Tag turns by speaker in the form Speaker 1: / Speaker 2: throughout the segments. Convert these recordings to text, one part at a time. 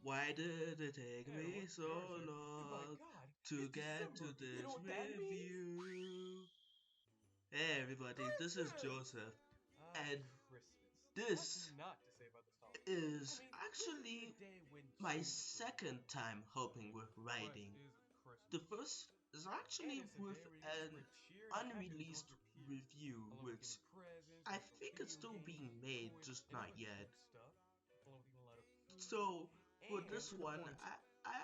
Speaker 1: Why did it take
Speaker 2: Hey,
Speaker 1: me
Speaker 2: everyone,
Speaker 1: so
Speaker 2: Gar's here. And my
Speaker 1: long
Speaker 2: God,
Speaker 1: to
Speaker 2: it's
Speaker 1: get to
Speaker 2: December. You know
Speaker 1: this
Speaker 2: what that means?
Speaker 1: review? Hey everybody, this is
Speaker 2: Christmas!
Speaker 1: Joseph,
Speaker 2: Ah,
Speaker 1: and
Speaker 2: Christmas. What's
Speaker 1: this
Speaker 2: not to say about this holiday? I
Speaker 1: is
Speaker 2: mean, this is the
Speaker 1: actually
Speaker 2: day when
Speaker 1: my
Speaker 2: Jesus was
Speaker 1: second
Speaker 2: born.
Speaker 1: time helping with
Speaker 2: But
Speaker 1: writing.
Speaker 2: is
Speaker 1: The
Speaker 2: Christmas.
Speaker 1: first is
Speaker 2: And
Speaker 1: actually
Speaker 2: it's a
Speaker 1: with
Speaker 2: day where you can
Speaker 1: an
Speaker 2: spread cheer and happiness
Speaker 1: unreleased
Speaker 2: amongst your peers,
Speaker 1: review,
Speaker 2: along with
Speaker 1: which
Speaker 2: getting presents,
Speaker 1: I
Speaker 2: retro
Speaker 1: think it's
Speaker 2: video
Speaker 1: still
Speaker 2: games,
Speaker 1: being made,
Speaker 2: toys,
Speaker 1: just
Speaker 2: and
Speaker 1: not
Speaker 2: other
Speaker 1: yet.
Speaker 2: good stuff, along with eating a lot of food.
Speaker 1: So for
Speaker 2: And
Speaker 1: this
Speaker 2: to the
Speaker 1: one,
Speaker 2: point,
Speaker 1: I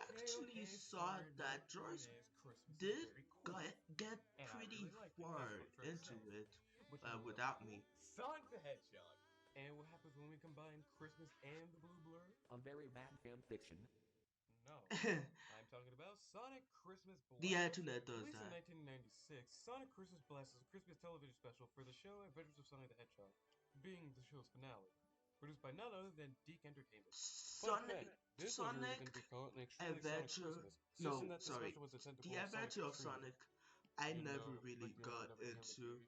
Speaker 1: actually
Speaker 2: okay,
Speaker 1: saw
Speaker 2: sorry, my
Speaker 1: that
Speaker 2: point
Speaker 1: Joyce
Speaker 2: is Christmas is
Speaker 1: did
Speaker 2: very cool.
Speaker 1: get
Speaker 2: And I
Speaker 1: pretty
Speaker 2: really like it. That's
Speaker 1: far
Speaker 2: what I'm trying to say.
Speaker 1: into it
Speaker 2: But you know what else is
Speaker 1: without
Speaker 2: cool?
Speaker 1: me.
Speaker 2: Sonic the Hedgehog. And what happens when we combine Christmas and the Blue Blur?
Speaker 3: A very bad fan fiction.
Speaker 2: No.
Speaker 1: The
Speaker 2: I'm talking about Sonic Christmas Blast.
Speaker 1: internet does
Speaker 2: Released in
Speaker 1: that.
Speaker 2: 1996, Sonic Christmas Blast is a Christmas television special for the show Adventures of Sonic the Hedgehog, being the show's finale. Produced by none other than Deke Entertainment. Fun fact, this was originally going to be
Speaker 1: Sonic
Speaker 2: called an Extremely Sonic
Speaker 1: Adventure.
Speaker 2: Christmas, insisting
Speaker 1: No,
Speaker 2: that the
Speaker 1: sorry.
Speaker 2: special was intended to
Speaker 1: The
Speaker 2: follow Sonic
Speaker 1: Adventure of
Speaker 2: Extreme.
Speaker 1: Sonic, I
Speaker 2: You
Speaker 1: never
Speaker 2: know,
Speaker 1: really
Speaker 2: like the one that
Speaker 1: got
Speaker 2: never came on
Speaker 1: into.
Speaker 2: TV.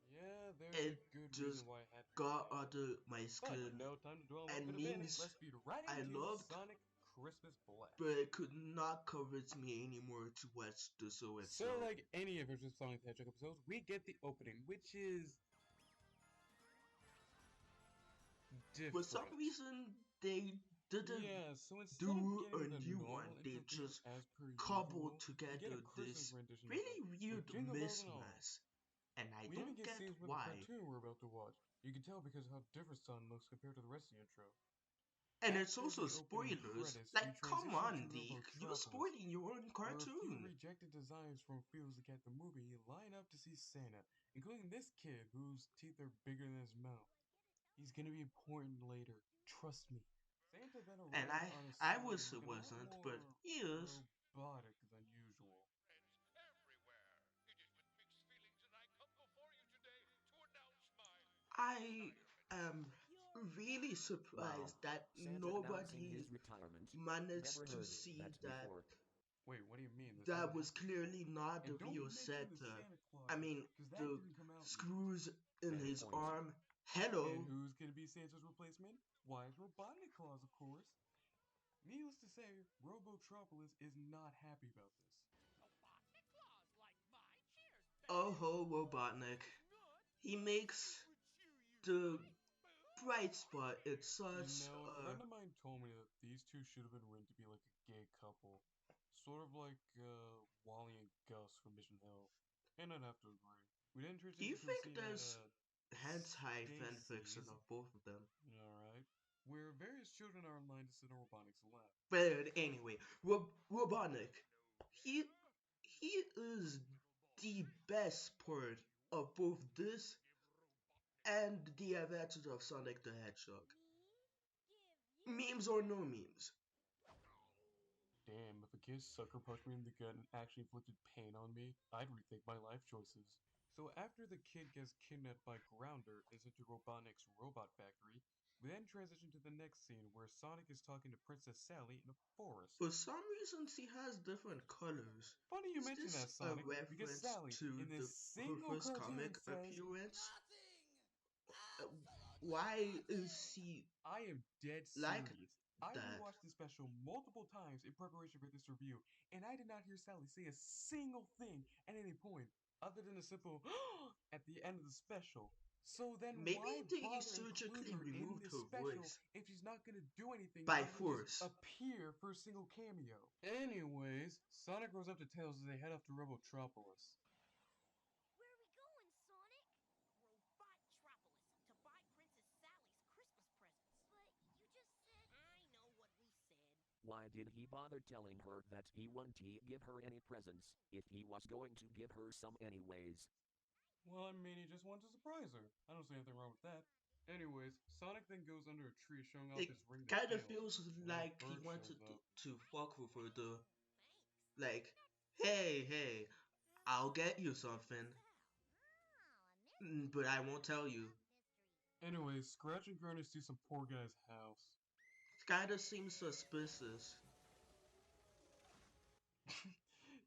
Speaker 2: Yeah, there's a
Speaker 1: It
Speaker 2: good reason
Speaker 1: just
Speaker 2: why it had to be
Speaker 1: got
Speaker 2: remade.
Speaker 1: under my
Speaker 2: But
Speaker 1: skin.
Speaker 2: no time to dwell on what's
Speaker 1: And
Speaker 2: been abandoned.
Speaker 1: memes
Speaker 2: Let's speed right
Speaker 1: I
Speaker 2: into
Speaker 1: loved,
Speaker 2: Sonic Christmas
Speaker 1: but
Speaker 2: Blast.
Speaker 1: it could not convince me anymore to watch the show
Speaker 2: So,
Speaker 1: itself.
Speaker 2: like any Adventures of Sonic the Hedgehog episodes, we get the opening, which is
Speaker 1: For some
Speaker 2: different.
Speaker 1: reason, they didn't
Speaker 2: Yeah, so instead of
Speaker 1: do
Speaker 2: getting
Speaker 1: a
Speaker 2: the
Speaker 1: new
Speaker 2: normal
Speaker 1: one. They
Speaker 2: introduction
Speaker 1: just
Speaker 2: as per
Speaker 1: cobbled
Speaker 2: usual, we get a
Speaker 1: together
Speaker 2: Christmas
Speaker 1: this
Speaker 2: rendition of it,
Speaker 1: really
Speaker 2: with
Speaker 1: weird
Speaker 2: jingle bells and all.
Speaker 1: mismatch. And I
Speaker 2: We even
Speaker 1: don't
Speaker 2: get
Speaker 1: get
Speaker 2: scenes with the
Speaker 1: why.
Speaker 2: cartoon we're about to watch. You can tell because of how different Sonic looks compared to the rest of the intro.
Speaker 1: And it's
Speaker 2: After
Speaker 1: also
Speaker 2: the opening
Speaker 1: spoilers.
Speaker 2: credits, we
Speaker 1: Like, come
Speaker 2: transition
Speaker 1: on,
Speaker 2: to
Speaker 1: Deke. You're
Speaker 2: Robotropolis,
Speaker 1: spoiling your own
Speaker 2: where a few
Speaker 1: cartoon.
Speaker 2: rejected designs from Fields the Cat the movie line up to see Santa, including this kid whose teeth are bigger than his mouth. He's gonna be important later, trust me. Santa then
Speaker 1: And
Speaker 2: arrives
Speaker 1: I,
Speaker 2: on a
Speaker 1: I
Speaker 2: scene
Speaker 1: wish it
Speaker 2: looking a lot
Speaker 1: wasn't, but
Speaker 2: more
Speaker 1: he is.
Speaker 2: robotic than usual.
Speaker 4: Friends everywhere. It is with mixed feelings that I come before you today to announce my
Speaker 1: I
Speaker 4: retirement.
Speaker 1: am really
Speaker 3: Wow.
Speaker 1: surprised that
Speaker 3: Santa announcing
Speaker 1: nobody
Speaker 3: his retirement.
Speaker 1: managed
Speaker 3: Never
Speaker 1: to
Speaker 3: heard
Speaker 1: see
Speaker 3: that
Speaker 1: that
Speaker 3: before.
Speaker 2: Wait, what do you mean? This
Speaker 1: that
Speaker 2: hasn't
Speaker 1: was
Speaker 2: happened before?
Speaker 1: clearly not the
Speaker 2: And don't
Speaker 1: real
Speaker 2: mention the
Speaker 1: Santa.
Speaker 2: Santa
Speaker 1: I
Speaker 2: Clauses,
Speaker 1: mean,
Speaker 2: because that
Speaker 1: the
Speaker 2: didn't come out yet.
Speaker 1: screws in
Speaker 3: Fair
Speaker 1: his
Speaker 3: point.
Speaker 1: arm.
Speaker 2: And
Speaker 1: Hello.
Speaker 2: who's gonna be Santa's replacement? Wise Robotnik Claus, of course. Needless to say, Robotropolis is not happy about this.
Speaker 4: Robotic claws like mine. Cheers,
Speaker 1: Oh
Speaker 4: baby.
Speaker 1: ho, Robotnik. He makes the bright spot. It's
Speaker 2: You
Speaker 1: such
Speaker 2: know, a
Speaker 1: a.
Speaker 2: friend of mine told me that these two should have been written to be like a gay couple. Sort of like Wally and Gus from Mission Hill. And I'd have to agree. We then
Speaker 1: Do you
Speaker 2: transition to a
Speaker 1: think
Speaker 2: scene at
Speaker 1: there's hentai fanfiction
Speaker 2: Stacy's.
Speaker 1: of both of them?
Speaker 2: Alright. Where various children are in line to sit on Robotnik's lap.
Speaker 1: But anyway, Robotnik. He he is the best part of both this and the adventures of Sonic the Hedgehog. Memes or no memes.
Speaker 2: Damn, if a kid sucker punched me in the gut and actually inflicted pain on me, I'd rethink my life choices. So after the kid gets kidnapped by Grounder and sent to Robotnik's robot factory, we then transition to the next scene where Sonic is talking to Princess Sally in a forest.
Speaker 1: For some reason, she has different colors.
Speaker 2: Funny you
Speaker 1: Is
Speaker 2: mention
Speaker 1: this
Speaker 2: that,
Speaker 1: a
Speaker 2: Sonic, because
Speaker 1: reference
Speaker 2: Sally,
Speaker 1: to
Speaker 2: in this
Speaker 1: her
Speaker 2: single
Speaker 1: first
Speaker 2: cartoon,
Speaker 1: comic
Speaker 2: says,
Speaker 1: appearance? Uh, why is she
Speaker 2: I am dead
Speaker 1: like
Speaker 2: serious. I
Speaker 1: that?
Speaker 2: rewatched this special multiple times in preparation for this review, and I did not hear Sally say a single thing at any point, other than a simple at the end of the special. So then
Speaker 1: Maybe
Speaker 2: why
Speaker 1: they
Speaker 2: bother include
Speaker 1: surgically
Speaker 2: her in
Speaker 1: removed
Speaker 2: this
Speaker 1: her
Speaker 2: special
Speaker 1: voice
Speaker 2: if she's not gonna do anything
Speaker 1: by
Speaker 2: other than just
Speaker 1: force.
Speaker 2: appear for a single cameo? Anyways, Sonic goes up to Tails as they head off to Robotropolis.
Speaker 5: Where are we going, Sonic? Robotropolis, to buy Princess Sally's Christmas presents. But you just said... I know what we said.
Speaker 3: Why did he bother telling her that he wouldn't give her any presents if he was going to give her some anyways?
Speaker 2: Well, I mean, he just wanted to surprise her. I don't see anything wrong with that. Anyways, Sonic then goes under a tree showing off
Speaker 1: It
Speaker 2: his ring to
Speaker 1: kind of
Speaker 2: Tails,
Speaker 1: feels
Speaker 2: when a
Speaker 1: like he
Speaker 2: bird
Speaker 1: wanted
Speaker 2: shows up.
Speaker 1: to fuck with her. The
Speaker 5: Thanks.
Speaker 1: like, hey, I'll get you something, but I won't tell you.
Speaker 2: Anyways, Scratch and Gurney see some poor guy's house.
Speaker 1: It kind of seems suspicious.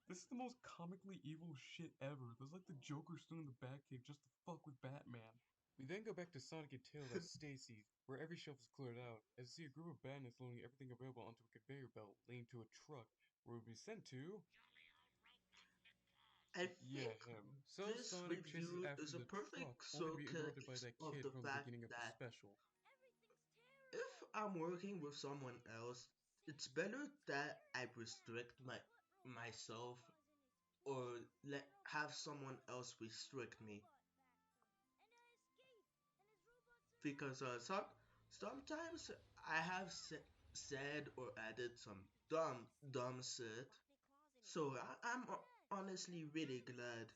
Speaker 2: This is the most comically evil shit ever. There's like the Joker stood in the Batcave just to fuck with Batman. We then go back to Sonic and Tails at Stacy's, where every shelf is cleared out, as we see a group of bandits loading everything available onto a conveyor belt leading to a truck, where we'll be sent to...
Speaker 1: I
Speaker 2: Yeah,
Speaker 1: think
Speaker 2: him. So
Speaker 1: this
Speaker 2: Sonic chases
Speaker 1: review
Speaker 2: after
Speaker 1: is a
Speaker 2: the truck,
Speaker 1: perfect
Speaker 2: only to be interrupted by
Speaker 1: showcase
Speaker 2: that
Speaker 1: of
Speaker 2: kid
Speaker 1: the
Speaker 2: from the
Speaker 1: fact
Speaker 2: beginning of the
Speaker 1: that
Speaker 2: special.
Speaker 5: Everything's
Speaker 1: if
Speaker 5: terrible.
Speaker 1: I'm working with someone else, it's better that I restrict myself or have someone else restrict me because sometimes I have said or added some dumb shit. So I'm honestly really glad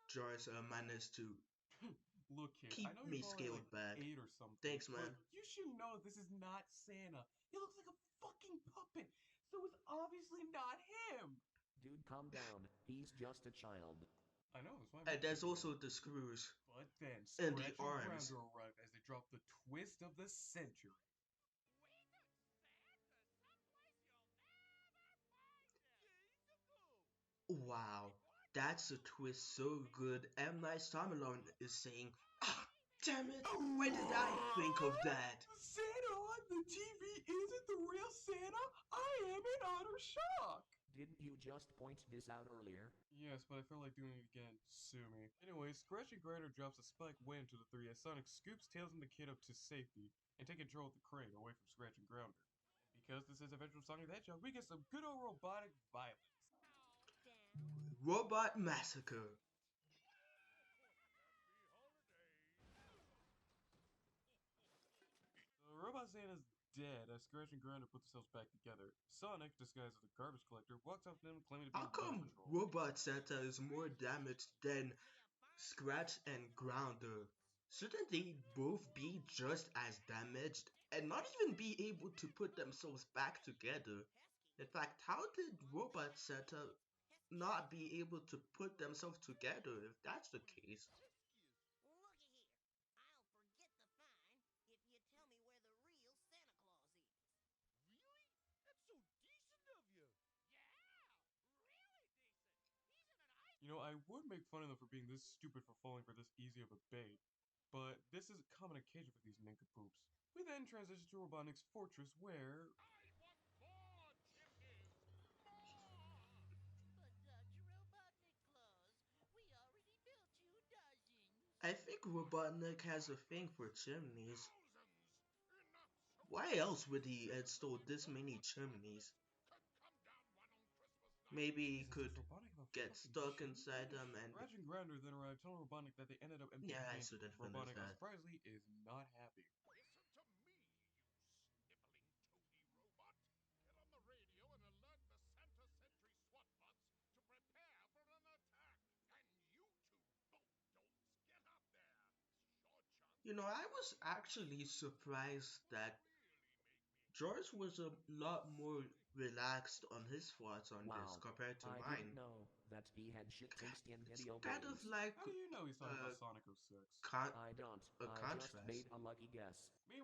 Speaker 1: Joyce managed to
Speaker 2: Look, kid, I
Speaker 1: keep
Speaker 2: know
Speaker 1: me
Speaker 2: you're probably
Speaker 1: scaled
Speaker 2: like
Speaker 1: back.
Speaker 2: 8 or something,
Speaker 1: Thanks,
Speaker 2: but
Speaker 1: man.
Speaker 2: you should know this is not Santa. He looks like a fucking puppet, so it's obviously not him.
Speaker 3: Dude, calm down. He's just a child.
Speaker 2: I know, that's why I'm
Speaker 1: And there's
Speaker 2: nitpicking
Speaker 1: also
Speaker 2: it.
Speaker 1: the screws
Speaker 2: But then,
Speaker 1: in the
Speaker 2: Scratch and
Speaker 1: arms.
Speaker 2: Grounder arrive as they drop the twist of the century.
Speaker 1: Wow, that's a twist so good. M. Night Shyamalan is saying, ah, damn it, why did I think of that?
Speaker 2: The Santa on the TV isn't the real Santa? I am in utter shock!
Speaker 3: Didn't you just point this out earlier?
Speaker 2: Yes, but I felt like doing it again. Sue me. Anyway, Scratch and Grinder drops a spike way into the three as Sonic scoops Tails and the kid up to safety and take control of the crane away from Scratch and Grounder. And because this is eventual Sonic the Hedgehog, we get some good old robotic violence.
Speaker 1: Robot Massacre.
Speaker 2: The Robot Santa's dead as Scratch and Grounder put themselves back together. Sonic, disguised as a garbage collector, walks up to them claiming to
Speaker 1: How
Speaker 2: be Weather
Speaker 1: come
Speaker 2: Patrol.
Speaker 1: Robot Santa is more damaged than Scratch and Grounder? Shouldn't they both be just as damaged and not even be able to put themselves back together? In fact, how did Robot Santa not be able to put themselves together if that's the case?
Speaker 5: Looky here. I'll forget the fine if you tell me where the real Santa Claus is.
Speaker 4: Really? That's so decent of you. Yeah, really decent. He's in an ice.
Speaker 2: You know, I would make fun of them for being this stupid for falling for this easy of a bait, but this is a common occasion for these nincompoops. We then transition to Robotnik's fortress where...
Speaker 4: I want more chimneys. More.
Speaker 5: But Dr. Robotnik Claus, we already built you dozens.
Speaker 1: I think Robotnik has a thing for chimneys.
Speaker 4: Thousands. Enough so
Speaker 1: Why
Speaker 4: many.
Speaker 1: else would he
Speaker 4: Santa
Speaker 1: install
Speaker 4: and
Speaker 1: this many
Speaker 4: Robotnik
Speaker 1: chimneys?
Speaker 4: could come down one on Christmas night.
Speaker 1: Maybe he
Speaker 2: Jesus,
Speaker 1: could
Speaker 2: does Robotnik have a
Speaker 1: get
Speaker 2: fucking
Speaker 1: stuck inside
Speaker 2: chimney?
Speaker 1: them and
Speaker 2: Scratch and Grounder then arrive telling Robotnik that they ended up
Speaker 1: yeah, I
Speaker 2: empty-handed.
Speaker 1: shouldn't finish
Speaker 2: Robotnik,
Speaker 1: that.
Speaker 2: surprisingly, is not happy.
Speaker 4: Listen to me, you sniveling toady robot. Get on the radio and alert the Santa Sentry SWAT bots to prepare for an attack. And you two both don'ts get up there. Short chance.
Speaker 1: You know, I was actually surprised that George was a lot more relaxed on his thoughts on this
Speaker 3: Wow.
Speaker 1: compared to
Speaker 3: I didn't
Speaker 1: mine.
Speaker 3: know that he had shit taste in
Speaker 1: It's
Speaker 3: video
Speaker 1: kind of
Speaker 3: games.
Speaker 1: like
Speaker 2: How do you know he's talking
Speaker 1: a
Speaker 2: about Sonic 06?
Speaker 3: I don't.
Speaker 1: a
Speaker 3: I just
Speaker 1: contrast,
Speaker 3: made a lucky guess.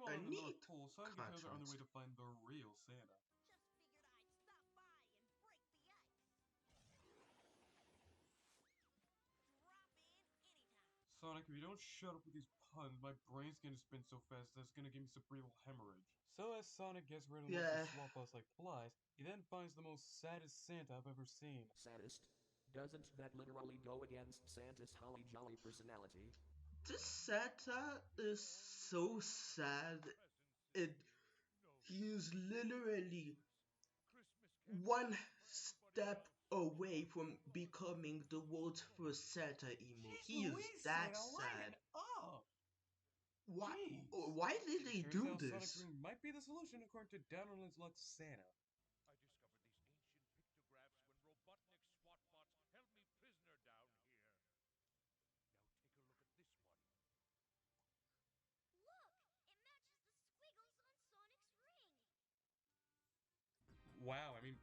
Speaker 1: a
Speaker 2: Meanwhile, in the North
Speaker 1: neat
Speaker 2: Pole, Sonic and Tails are on their way
Speaker 1: contrast.
Speaker 2: to find the real Santa.
Speaker 5: Just figured I'd stop by and break the ice. Drop in anytime.
Speaker 2: Sonic, if you don't shut up with these puns, my brain's gonna spin so fast that's gonna give me cerebral hemorrhage. So as Sonic gets rid of most of
Speaker 1: Yeah,
Speaker 2: the swamp boss like flies, he then finds the most saddest Santa I've ever seen.
Speaker 3: Saddest? Doesn't that literally go against Santa's holly jolly personality?
Speaker 1: this Santa is so sad. It he is literally one step away from becoming the world's first Santa emo.
Speaker 2: Jeez
Speaker 1: He is
Speaker 2: Louise,
Speaker 1: that
Speaker 2: Santa,
Speaker 1: sad.
Speaker 2: lighten up!
Speaker 1: Why?
Speaker 2: Jeez.
Speaker 1: Why did they
Speaker 2: Turns
Speaker 1: do
Speaker 2: out Sonic's
Speaker 1: this?
Speaker 2: ring might be the solution according to Down on His Luck Santa.
Speaker 4: I discovered these ancient pictographs when Robotnik SWAT bots held me prisoner down here. Now take a look at this one.
Speaker 5: Look, it matches the squiggles on Sonic's ring.
Speaker 2: Wow, I mean,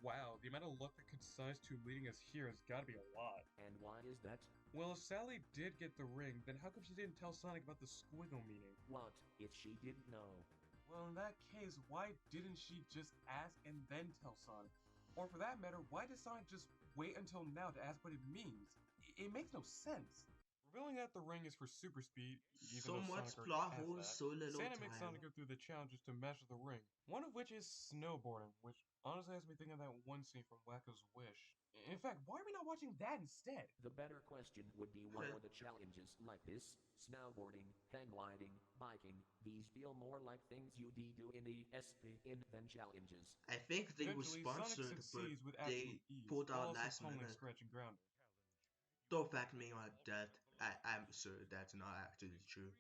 Speaker 2: wow, the amount of luck that coincides to leading us here has gotta be a lot.
Speaker 3: And why is that?
Speaker 2: Well, if Sally did get the ring, then how come she didn't tell Sonic about the squiggle meaning?
Speaker 3: What if she didn't know?
Speaker 2: Well, in that case, why didn't she just ask and then tell Sonic? Or for that matter, why did Sonic just wait until now to ask what it means? It makes no sense. Revealing that the ring is for super speed, even
Speaker 1: So
Speaker 2: though
Speaker 1: much
Speaker 2: Sonic already
Speaker 1: plot
Speaker 2: has
Speaker 1: holes,
Speaker 2: that,
Speaker 1: so little
Speaker 2: Santa makes
Speaker 1: time.
Speaker 2: Sonic go through the challenges to master the ring. One of which is snowboarding, which honestly has me thinking of that one scene from Wacko's Wish. In fact, why are we not watching that instead?
Speaker 3: The better question would be what are the challenges like this? Snowboarding, hang gliding, biking. These feel more like things you do in the SP than challenges.
Speaker 1: I think they were
Speaker 2: Eventually, Sonic
Speaker 1: sponsored, but
Speaker 2: succeeds with
Speaker 1: they
Speaker 2: absolute ease,
Speaker 1: pulled
Speaker 2: while
Speaker 1: out
Speaker 2: also
Speaker 1: last
Speaker 2: pummeling
Speaker 1: minute.
Speaker 2: Scratch and Grounder.
Speaker 1: Don't fact me on that. I'm sure that's not actually true.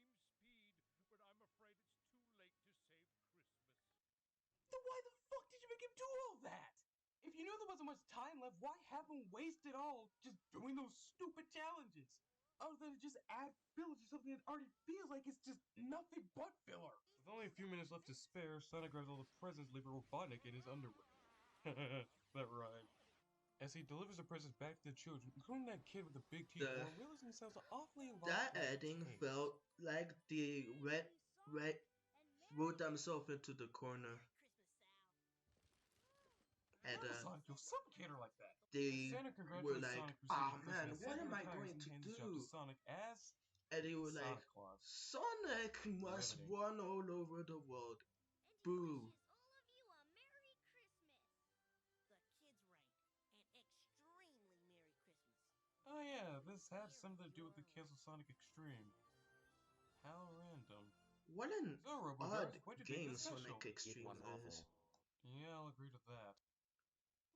Speaker 4: Extreme speed, but I'm afraid it's too late to save Christmas.
Speaker 2: Then why the fuck did you make him do all that? If you knew there wasn't much time left, why have him waste it all just doing those stupid challenges? Other than to just add filler to something that already feels like it's just nothing but filler. With only a few minutes left to spare, Sonic grabs all the presents, leaving Robotnik in his underwear. That rhyme. As he delivers the presents back to the children, including that kid with the big teeth,
Speaker 1: The
Speaker 2: while realizing he sounds awfully a lot
Speaker 1: that
Speaker 2: like
Speaker 1: ending
Speaker 2: Tails.
Speaker 1: felt like they wrote themselves into the corner, and
Speaker 2: Yeah, Sonic, you're some kid are like that. As
Speaker 1: they
Speaker 2: Santa
Speaker 1: were
Speaker 2: congratulates
Speaker 1: like,
Speaker 2: Sonic for
Speaker 1: "Ah
Speaker 2: saving
Speaker 1: man,
Speaker 2: Christmas,
Speaker 1: what
Speaker 2: Santa
Speaker 1: am I
Speaker 2: retires
Speaker 1: going
Speaker 2: and
Speaker 1: to
Speaker 2: hands the job to
Speaker 1: do?"
Speaker 2: Sonic as
Speaker 1: And they were like,
Speaker 2: Santa Claus.
Speaker 1: "Sonic must
Speaker 2: Riveting.
Speaker 1: run all over the world."
Speaker 5: And he
Speaker 1: Boo.
Speaker 5: wishes all of you a Merry Christmas. The kid's right. An extremely Merry Christmas.
Speaker 2: Oh yeah, this has something to do with the Cancel Sonic Extreme. How random.
Speaker 1: What an
Speaker 2: So,
Speaker 1: odd
Speaker 2: RoboJaracee, what'd you think of
Speaker 1: game
Speaker 2: the special?
Speaker 1: Sonic
Speaker 3: It
Speaker 1: Extreme
Speaker 3: was
Speaker 1: is.
Speaker 3: awful.
Speaker 2: Yeah, I'll agree to that.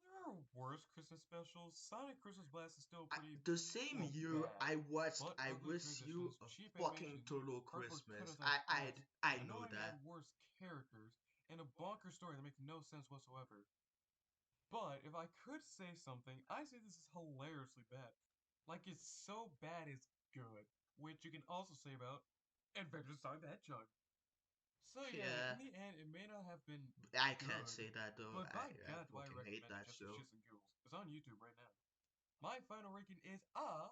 Speaker 2: There are worse Christmas specials. Sonic Christmas Blast is still pretty,
Speaker 1: The same
Speaker 2: well,
Speaker 1: year
Speaker 2: bad.
Speaker 1: I watched
Speaker 2: But
Speaker 1: I
Speaker 2: ugly
Speaker 1: Wish You
Speaker 2: transitions,
Speaker 1: a
Speaker 2: cheap
Speaker 1: fucking
Speaker 2: animation,
Speaker 1: Total
Speaker 2: cardboard
Speaker 1: Christmas.
Speaker 2: cutout out bits,
Speaker 1: I
Speaker 2: an
Speaker 1: know
Speaker 2: annoying
Speaker 1: that.
Speaker 2: and worse characters, and a bonkers story that makes no sense whatsoever. But if I could say something, I say this is hilariously bad. Like it's so bad it's good, which you can also say about Adventures of Sonic the Hedgehog. So yeah,
Speaker 1: Yeah,
Speaker 2: in the end, it may not have been
Speaker 1: I can't
Speaker 2: good,
Speaker 1: say that though.
Speaker 2: but by
Speaker 1: I
Speaker 2: God, do I
Speaker 1: fucking hate
Speaker 2: recommend it
Speaker 1: that
Speaker 2: just for
Speaker 1: show.
Speaker 2: shits and giggles. It's on YouTube right now. My final ranking is a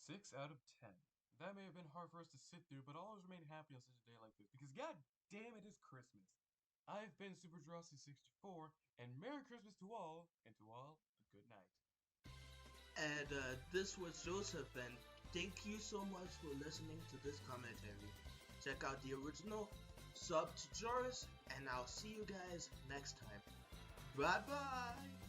Speaker 2: 6 out of 10. That may have been hard for us to sit through, but I'll always remain happy on such a day like this because god damn it is Christmas. I've been SuperJaracee64, and Merry Christmas to all, and to all, a good night.
Speaker 1: And this was Joseph, and thank you so much for listening to this commentary. Check out the original, sub to Joris, and I'll see you guys next time. Bye bye!